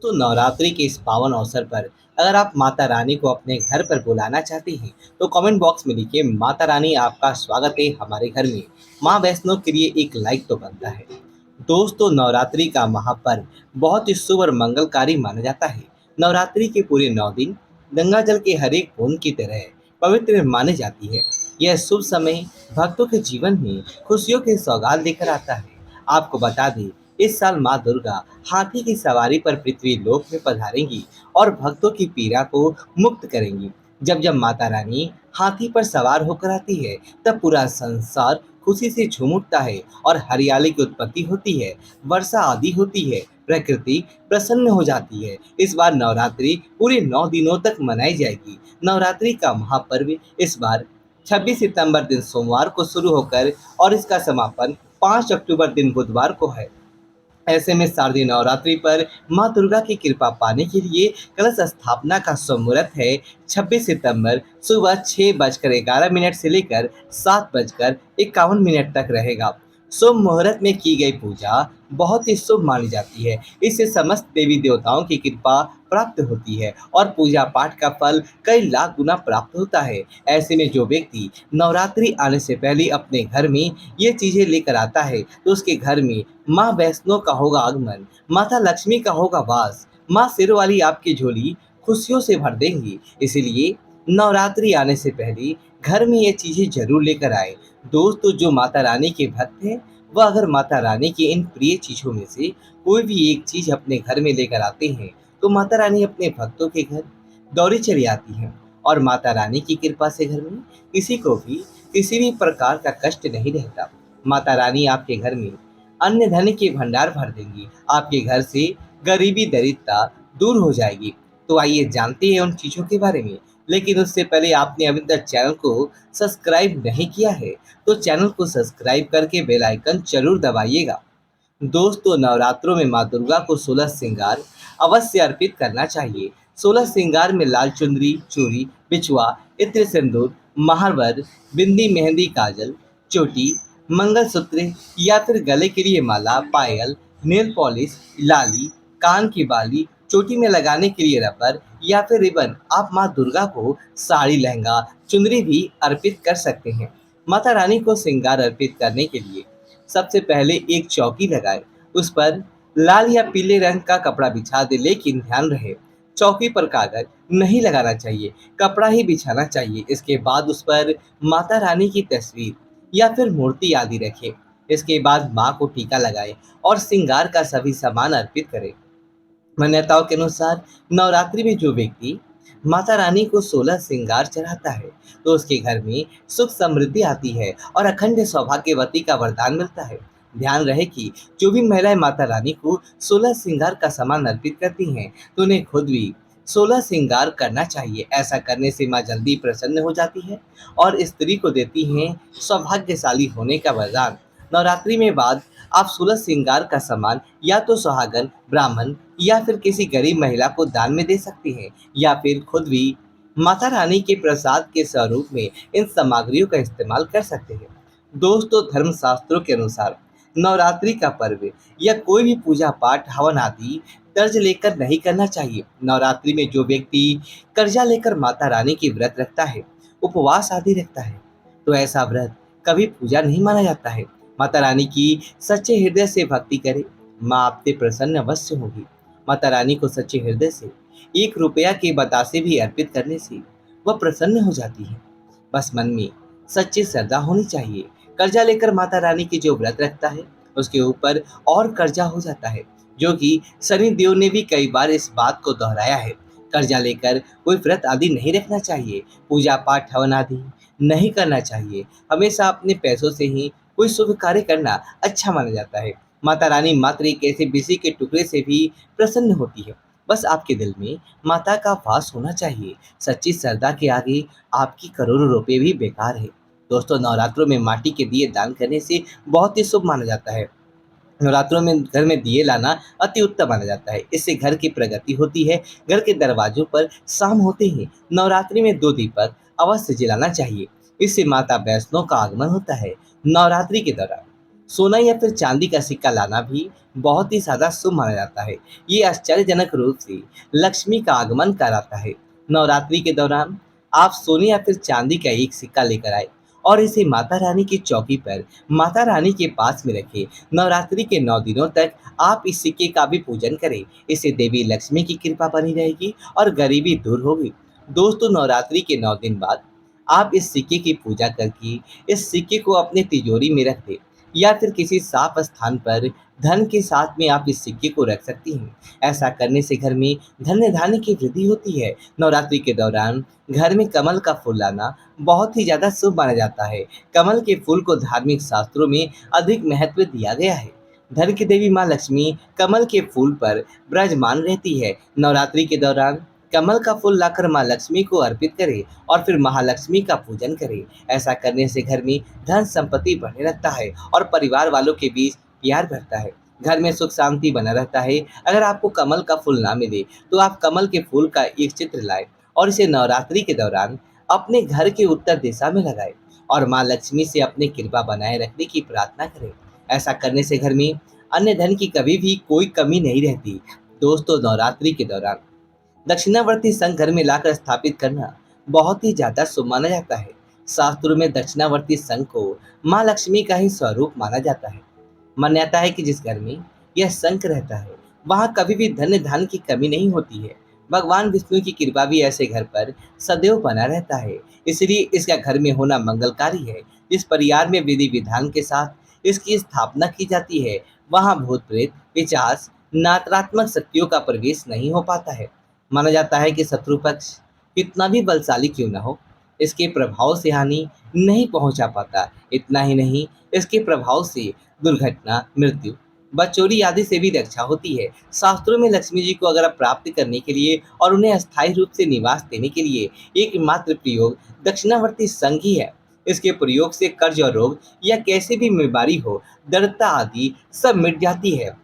तो नवरात्रि के इस पावन अवसर पर अगर आप माता रानी को अपने घर पर बुलाना चाहती हैं तो कमेंट बॉक्स में लिखिए माता रानी आपका स्वागत है हमारे घर में। माँ वैष्णो के लिए एक लाइक तो बनता है। दोस्तों, नवरात्रि का महापर्व बहुत ही शुभ और मंगलकारी माना जाता है। नवरात्रि के पूरे 9 दिन गंगा जल के हर एक बूंद की तरह पवित्र माने जाती है। यह शुभ समय भक्तों के जीवन में खुशियों की सौगात लेकर आता है। आपको बता दें, इस साल माँ दुर्गा हाथी की सवारी पर पृथ्वी लोक में पधारेंगी और भक्तों की पीड़ा को मुक्त करेंगी। जब जब माता रानी हाथी पर सवार होकर आती है, तब पूरा संसार खुशी से झूम उठता है और हरियाली की उत्पत्ति होती है, वर्षा आदि होती है, प्रकृति प्रसन्न हो जाती है। इस बार नवरात्रि पूरे 9 दिनों तक मनाई जाएगी। नवरात्रि का महापर्व इस बार 26 सितंबर दिन सोमवार को शुरू होकर और इसका समापन 5 अक्टूबर दिन बुधवार को है। ऐसे में शारदीय नवरात्रि पर माँ दुर्गा की कृपा पाने के लिए कलश स्थापना का शुभ मुहूर्त है 26 सितंबर सुबह 6:11 से लेकर 7:51 तक रहेगा। शुभ मुहूर्त में की गई पूजा बहुत ही शुभ मानी जाती है। इससे समस्त देवी देवताओं की कृपा प्राप्त होती है और पूजा पाठ का फल कई लाख गुना प्राप्त होता है। ऐसे में जो व्यक्ति नवरात्रि आने से पहले अपने घर में ये चीजें लेकर आता है तो उसके घर में माँ वैष्णो का होगा आगमन, माता लक्ष्मी का होगा वास, माँ सिर वाली आपकी झोली खुशियों से भर देंगी। इसीलिए नवरात्रि आने से पहले घर में ये चीजें जरूर लेकर आए। दोस्तों, जो माता रानी के भक्त हैं वह अगर माता रानी की इन प्रिय चीजों में से कोई भी एक चीज अपने घर में लेकर आते हैं तो माता रानी अपने भक्तों के घर दौड़ी चली आती हैं और माता रानी की कृपा से घर में किसी को भी किसी भी प्रकार का कष्ट नहीं रहता। माता रानी आपके घर में अन्य धन के भंडार भर देंगी। आपके घर से गरीबी दरिद्रता दूर हो जाएगी। तो आइए जानते हैं उन चीज़ों के बारे में। लेकिन उससे पहले आपने अभी तक चैनल को सब्सक्राइब नहीं किया है तो चैनल को सब्सक्राइब करके बेल आइकन जरूर दबाइएगा। दोस्तों, नवरात्रों में माँ दुर्गा को 16 श्रृंगार अवश्य अर्पित करना चाहिए। 16 श्रृंगार में लाल चुंदरी, चूड़ी, बिछुआ, इत्र, सिंदूर, महावर, बिंदी, मेहंदी, काजल, चोटी, मंगलसूत्र या फिर गले के लिए माला, पायल, नेल पॉलिश, लाली, कान की बाली, चोटी में लगाने के लिए रबर या फिर रिबन। आप माँ दुर्गा को साड़ी, लहंगा, चुंदरी भी अर्पित कर सकते हैं। माता रानी को श्रृंगार अर्पित करने के लिए सबसे पहले एक चौकी लगाएं। उस पर लाल या पीले रंग का कपड़ा बिछा दें, लेकिन ध्यान रहे चौकी पर कागज नहीं लगाना चाहिए, कपड़ा ही बिछाना चाहिए। इसके बाद उस पर माता रानी की तस्वीर या फिर मूर्ति आदि रखें। इसके बाद माँ को टीका लगाएं और श्रृंगार का सभी सामान अर्पित करें। मान्यताओं के अनुसार नवरात्रि में जो व्यक्ति माता रानी को 16 श्रृंगार चढ़ाता है तो उसके घर में सुख समृद्धि आती है और अखंड सौभाग्यवती का वरदान मिलता है। ध्यान रहे कि जो भी महिलाएं माता रानी को 16 श्रृंगार का सामान अर्पित करती हैं तो उन्हें खुद भी 16 श्रृंगार करना चाहिए। ऐसा करने से माँ जल्दी प्रसन्न हो जाती है और स्त्री को देती हैं सौभाग्यशाली होने का वरदान। नवरात्रि में बाद आप 16 श्रृंगार का सामान या तो सुहागन, ब्राह्मण या फिर किसी गरीब महिला को दान में दे सकती हैं या फिर खुद भी माता रानी के प्रसाद के स्वरूप में इन सामग्रियों का इस्तेमाल कर सकते हैं। दोस्तों, धर्म शास्त्रों के अनुसार नवरात्रि का पर्व या कोई भी पूजा पाठ, हवन आदि कर्ज लेकर नहीं करना चाहिए। नवरात्रि में जो व्यक्ति कर्जा लेकर माता रानी की व्रत रखता है, उपवास आदि रखता है, तो ऐसा व्रत कभी पूजा नहीं माना जाता है। माता रानी की सच्चे हृदय से भक्ति करें, माँ आपसे प्रसन्न अवश्य होगी। माता रानी को सच्चे हृदय से 1 रुपया के बतासे भी अर्पित करने से वह प्रसन्न हो जाती है। बस मन में सच्ची श्रद्धा होनी चाहिए। कर्जा लेकर माता रानी की जो व्रत रखता है उसके ऊपर और कर्जा हो जाता है, जो कि शनि देव ने भी कई बार इस बात को दोहराया है। कर्जा लेकर कोई व्रत आदि नहीं रखना चाहिए, पूजा पाठ, हवन आदि नहीं करना चाहिए। हमेशा अपने पैसों से ही कोई शुभ कार्य करना अच्छा माना जाता है। माता रानी मात्र एक ऐसे बिजली के टुकड़े से भी प्रसन्न होती है। बस आपके दिल में माता का वास होना चाहिए। सच्ची श्रद्धा के आगे आपकी करोड़ों रुपए भी बेकार है। दोस्तों, नवरात्रों में माटी के दिए दान करने से बहुत ही शुभ माना जाता है। नवरात्रों में घर में दिए लाना अति उत्तम माना जाता है। इससे घर की प्रगति होती है। घर के दरवाजों पर शाम होते ही नवरात्रि में 2 दीपक अवश्य जलाना चाहिए। इससे माता वैष्णो का आगमन होता है। नवरात्रि के दौरान सोना या फिर चांदी का सिक्का लाना भी बहुत ही ज़्यादा शुभ माना जाता है। ये आश्चर्यजनक रूप से लक्ष्मी का आगमन कराता है। नवरात्रि के दौरान आप सोने या फिर चांदी का एक सिक्का लेकर आए और इसे माता रानी की चौकी पर माता रानी के पास में रखें। नवरात्रि के 9 दिनों तक आप इस सिक्के का भी पूजन करें। इससे देवी लक्ष्मी की कृपा बनी रहेगी और गरीबी दूर होगी। दोस्तों, नवरात्रि के 9 दिन बाद आप इस सिक्के की पूजा करके इस सिक्के को अपने तिजोरी में रख दें या फिर किसी साफ स्थान पर धन के साथ में आप इस सिक्के को रख सकती हैं। ऐसा करने से घर में धन्य धान्य की वृद्धि होती है। नवरात्रि के दौरान घर में कमल का फूल लाना बहुत ही ज़्यादा शुभ माना जाता है। कमल के फूल को धार्मिक शास्त्रों में अधिक महत्व दिया गया है। धन की देवी माँ लक्ष्मी कमल के फूल पर विराजमान रहती है। नवरात्रि के दौरान कमल का फूल लाकर माँ लक्ष्मी को अर्पित करें और फिर महालक्ष्मी का पूजन करें। ऐसा करने से घर में धन संपत्ति बढ़ने लगता है और परिवार वालों के बीच प्यार बढ़ता है। घर में सुख शांति बना रहता है। अगर आपको कमल का फूल ना मिले तो आप कमल के फूल का एक चित्र लाएं और इसे नवरात्रि के दौरान अपने घर के उत्तर दिशा में लगाएं और माँ लक्ष्मी से अपनी कृपा बनाए रखने की प्रार्थना करें। ऐसा करने से घर में अन्य धन की कभी भी कोई कमी नहीं रहती। दोस्तों, नवरात्रि के दौरान दक्षिणावर्ती संघ घर में लाकर स्थापित करना बहुत ही ज्यादा शुभ माना जाता है। शास्त्रों में दक्षिणावर्ती संघ को माँ लक्ष्मी का ही स्वरूप माना जाता है। मान्यता है कि जिस घर में यह शंख रहता है वहाँ कभी भी धन्य धान्य की कमी नहीं होती है। भगवान विष्णु की कृपा भी ऐसे घर पर सदैव बना रहता है। इसलिए इसका घर में होना मंगलकारी है। जिस परिवार में विधि विधान के साथ इसकी स्थापना की जाती है वहाँ भूत प्रेत पिशाच नकारात्मक शक्तियों का प्रवेश नहीं हो पाता है। माना जाता है कि शत्रु पक्ष कितना भी बलशाली क्यों न हो, इसके प्रभाव से हानि नहीं पहुंचा पाता। इतना ही नहीं, इसके प्रभाव से दुर्घटना, मृत्यु, बचौरी आदि से भी रक्षा होती है। शास्त्रों में लक्ष्मी जी को अगर आप प्राप्त करने के लिए और उन्हें अस्थायी रूप से निवास देने के लिए एकमात्र प्रयोग दक्षिणावर्ती संघ ही है। इसके प्रयोग से कर्ज और रोग या कैसे भी बीमारी हो, दरिद्रता आदि सब मिट जाती है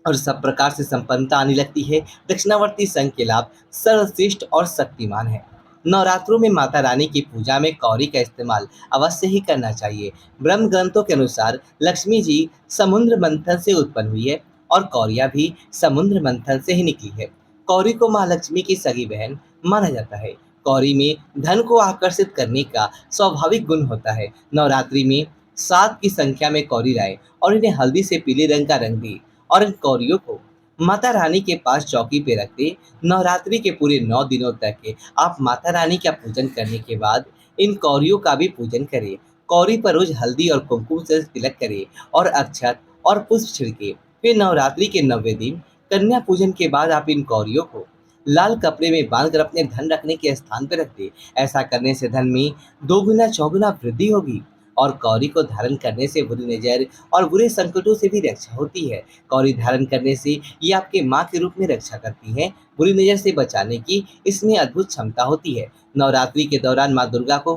और सब प्रकार से संपन्नता आने लगती है। दक्षिणावर्ती संघ के लाभ सर्वश्रेष्ठ और शक्तिमान है। नवरात्रों में माता रानी की पूजा में कौरी का इस्तेमाल अवश्य ही करना चाहिए। ब्रह्म ग्रंथों के अनुसार लक्ष्मी जी समुद्र मंथन से उत्पन्न हुई है और कौरिया भी समुद्र मंथन से ही निकली है। कौरी को माँ लक्ष्मी की सगी बहन माना जाता है। कौरी में धन को आकर्षित करने का स्वाभाविक गुण होता है। नवरात्रि में 7 की संख्या में कौरी लाए और इन्हें हल्दी से पीले रंग का रंग दी और इन कौरियों को माता रानी के पास चौकी पे रख दे। नवरात्रि के पूरे 9 दिनों तक आप माता रानी का पूजन करने के बाद इन कौरियों का भी पूजन करें। कौरी पर रोज हल्दी और कुमकुम से तिलक करें और अक्षत और पुष्प छिड़के। फिर नवरात्रि के 9वें दिन कन्या पूजन के बाद आप इन कौरियों को लाल कपड़े में बांधकर अपने धन रखने के स्थान पर रख दे। ऐसा करने से धन में दोगुना चौगुना वृद्धि होगी और कौरी को धारण करने से बुरी नजर और बुरे संकटों से भी रक्षा होती है। कौरी धारण करने से ये आपके माँ के रूप में रक्षा करती हैं। बुरी नजर से बचाने की इसमें अद्भुत क्षमता होती है। नवरात्रि के दौरान माँ दुर्गा को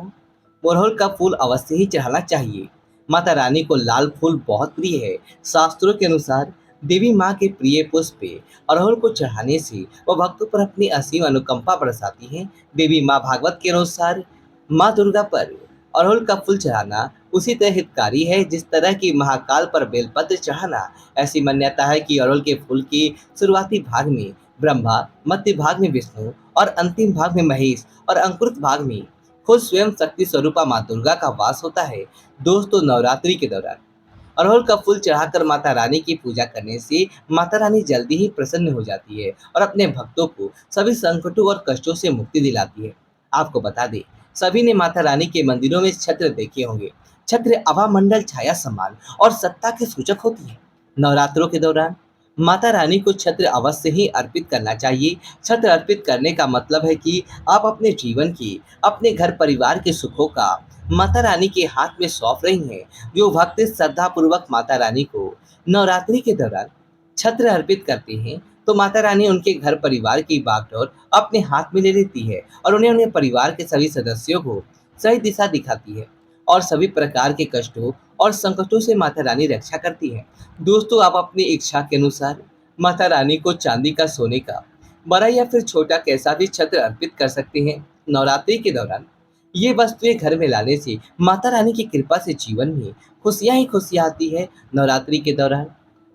अड़हुल का फूल अवश्य ही चढ़ाना चाहिए। माता रानी को लाल फूल बहुत प्रिय है। शास्त्रों के अनुसार देवी माँ के प्रिय पुष्प पे अड़हुल को चढ़ाने से वह भक्तों पर अपनी असीम अनुकंपा बरसाती है। देवी माँ भागवत के अनुसार माँ दुर्गा पर अड़हुल का फूल चढ़ाना उसी तरह हितकारी है जिस तरह की महाकाल पर बेलपत्र चढ़ाना। ऐसी मान्यता है कि अड़हुल के फूल के शुरुआती भाग में ब्रह्मा, मध्य भाग में विष्णु और अंतिम भाग में महेश और अंकुरित भाग में खुद स्वयं शक्ति स्वरूपा माँ दुर्गा का वास होता है। दोस्तों, नवरात्रि के दौरान अड़हुल का फूल चढ़ाकर माता रानी की पूजा करने से माता रानी जल्दी ही प्रसन्न हो जाती है और अपने भक्तों को सभी संकटों और कष्टों से मुक्ति दिलाती है। आपको बता दें, सभी ने माता रानी के मंदिरों में छत्र देखे होंगे। छत्र अभामंडल, छाया, सम्मान और सत्ता के सूचक होती है। नवरात्रों के दौरान माता रानी को छत्र अवश्य ही अर्पित करना चाहिए। छत्र अर्पित करने का मतलब है कि आप अपने जीवन की, अपने घर परिवार के सुखों का माता रानी के हाथ में सौंप रही हैं। जो भक्त श्रद्धा पूर्वक माता रानी को नवरात्रि के दौरान छत्र अर्पित करते हैं तो माता रानी उनके घर परिवार की बागडोर अपने हाथ में ले लेती है और उन्हें परिवार के सभी सदस्यों को सही दिशा दिखाती है और सभी प्रकार के कष्टों और संकटों से माता रानी रक्षा करती है। दोस्तों, आप अपनी इच्छा के अनुसार माता रानी को चांदी का, सोने का, बड़ा या फिर छोटा कैसा भी छत्र अर्पित कर सकते हैं। नवरात्रि के दौरान ये वस्तुएं घर में लाने से माता रानी की कृपा से जीवन में खुशियां ही खुशियां आती है। नवरात्रि के दौरान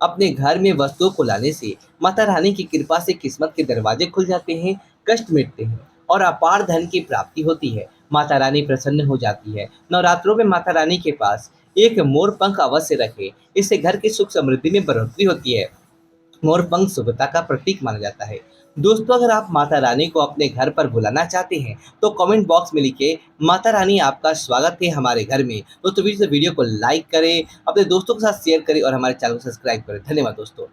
अपने घर में वस्तुओं को लाने से माता रानी की कृपा से किस्मत के दरवाजे खुल जाते हैं, कष्ट मिटते हैं और अपार धन की प्राप्ति होती है। माता रानी प्रसन्न हो जाती है। नवरात्रों में माता रानी के पास एक मोर पंख अवश्य रखे, इससे घर की सुख समृद्धि में बढ़ोतरी होती है। मोरपंख शुभता का प्रतीक माना जाता है। दोस्तों, अगर आप माता रानी को अपने घर पर बुलाना चाहते हैं तो कमेंट बॉक्स में लिखिए माता रानी आपका स्वागत है हमारे घर में। दोस्तों, वीडियो को लाइक करें, अपने दोस्तों के साथ शेयर करें और हमारे चैनल को सब्सक्राइब करें। धन्यवाद दोस्तों।